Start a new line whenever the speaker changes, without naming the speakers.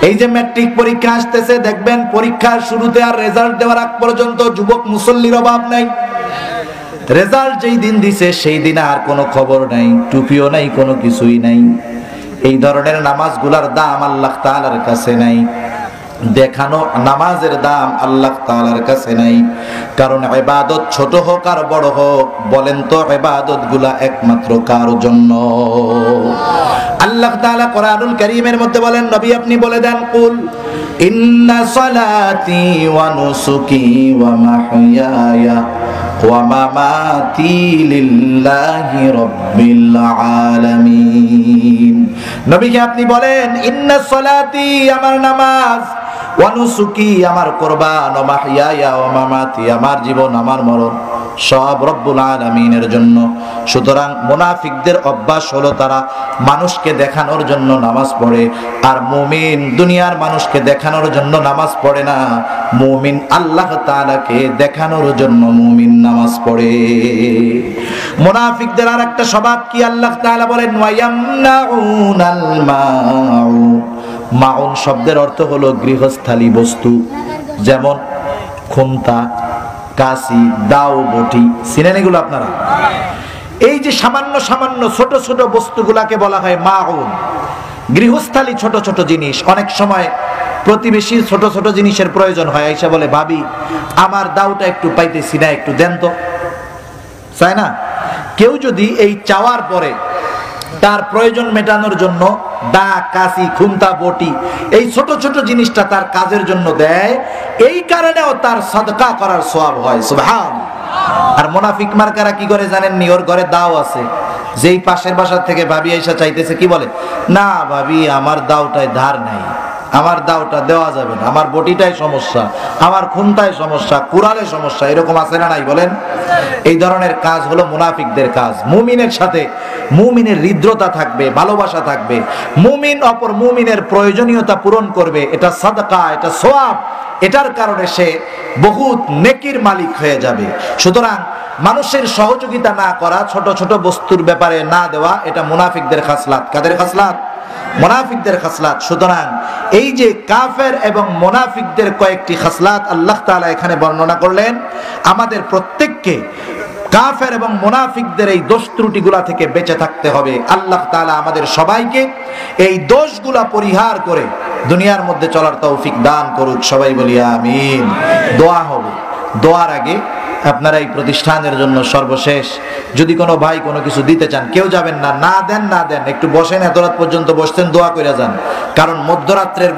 এই যে ম্যাট্রিক পরীক্ষা আসতেছে, দেখবেন পরীক্ষার শুরুতে আর রেজাল্ট দেওয়ার আগ পর্যন্ত যুবক মুসল্লির অভাব নাই। রেজাল্ট যেই দিন দিছে সেই দিন আর কোনো খবর নাই, টুপিও নাই, কোনো কিছুই নাই। এই ধরনের নামাজগুলার দাম আল্লাহ তাআলার কাছে নাই, দেখানো নামাজের দাম আল্লাহ তাআলার কাছে নাই। কারণ ইবাদত ছোট হোক আর বড় হোক, বলেন তো ইবাদত গুলা একমাত্র কার জন্য? আল্লাহ তাআলা কোরআনুল কারীমের মধ্যে বলেন, নবী আপনি বলে দেন, কুল ইন্না সালাতি ওয়া নুসুকি ওয়া মাহইয়ায়া ওয়া মামাতি লিল্লাহি রাব্বিল আলামিন। নবীকে আপনি বলেন, ইন্না সালাতি আমার নামাজ, ওয়া নুসুকি আমার কুরবান, ওয়া মাহইয়ায়া ওয়া মামাতি আমার জীবন আমার মরণ সব রব্বুল আলামিনের জন্য। সুতরাং মুনাফিকদের অভ্যাস হলো তারা মানুষকে দেখানোর জন্য নামাজ পড়ে, আর মুমিন দুনিয়ার মানুষকে দেখানোর জন্য নামাজ পড়ে না, মুমিন আল্লাহ তাআলাকে দেখানোর জন্য মুমিন নামাজ পড়ে। মুনাফিকদের আর একটা স্বভাব কি? আল্লাহ তাআলা বলেন, ওয়ায়ামনাউনাল মাউন। মাউন শব্দের অর্থ হলো গৃহস্থালী বস্তু, যেমন খুন্তা, কাশি, দাও, বটি। চিনেন এগুলো আপনারা? এই যে সামান্য সামান্য ছোট ছোট বস্তুগুলাকে বলা হয় মাউন, গৃহস্থালী ছোট ছোট জিনিস। অনেক সময় প্রতিবেশীর ছোট ছোট জিনিসের প্রয়োজন হয়, আইসা বলে, ভাবি আমার দাওটা একটু পাইতেছি না, একটু দেন তো। চায় না? কেউ যদি এই চাওয়ার পরে তার প্রয়োজন মেটানোর জন্য দা, কাশি, খুন্তা, বটি, এই ছোট ছোট জিনিসটা তার কাজের জন্য দেয়, এই কারণেও তার সাদকা করার সওয়াব হয়। সুবহানাল্লাহ। আর মুনাফিক মার্কারা কি করে জানেননি? ওর ঘরে দাও আছে, যেই পাশের বাসা থেকে ভাবি আইসা চাইতেছে, কি বলে, না ভাবি আমার দাওটায় ধার নাই, আমার দাওটা দেওয়া যাবে না, আমার বটিটাই সমস্যা, আমার খুন্তায় সমস্যা, কুড়ালে সমস্যা। এরকম আছে না নাই বলেন? এই ধরনের কাজ হলো মুনাফিকদের কাজ। মুমিনের সাথে মুমিনের হৃদ্রতা থাকবে, ভালোবাসা থাকবে, মুমিন অপর মুমিনের প্রয়োজনীয়তা পূরণ করবে, এটা সাদকা, এটা সওয়াব, এটার কারণে সে বহুত নেকির মালিক হয়ে যাবে। সুতরাং মানুষের সহযোগিতা না করা, ছোট ছোট বস্তুর ব্যাপারে না দেওয়া, এটা মুনাফিকদের খাসলাত। কাদের খাসলাত? মুনাফিকদের খাসলাত। সুতরাং এই যে কাফের এবং মুনাফিকদের কয়েকটি খাসলাত আল্লাহ তাআলা এখানে বর্ণনা করলেন, আমাদের প্রত্যেককে কাফের এবং মুনাফিকদের এই দোষ ত্রুটিগুলা থেকে বেঁচে থাকতে হবে। আল্লাহ তাআলা আমাদের সবাইকে এই দোষগুলা পরিহার করে দুনিয়ার মধ্যে চলার তৌফিক দান করুক। সবাই বলি আমিন। দোয়া হবে। দোয়ার আগে আপনারা এই প্রতিষ্ঠানের জন্য সর্বশেষ যদি কোনো ভাই কোনো কিছু দিতে চান, কেউ যাবেন না, না দেন না দেন, একটু বসেন, এত রাত পর্যন্ত বসতেন, দোয়া করে যান। কারণ মধ্যরাত্রের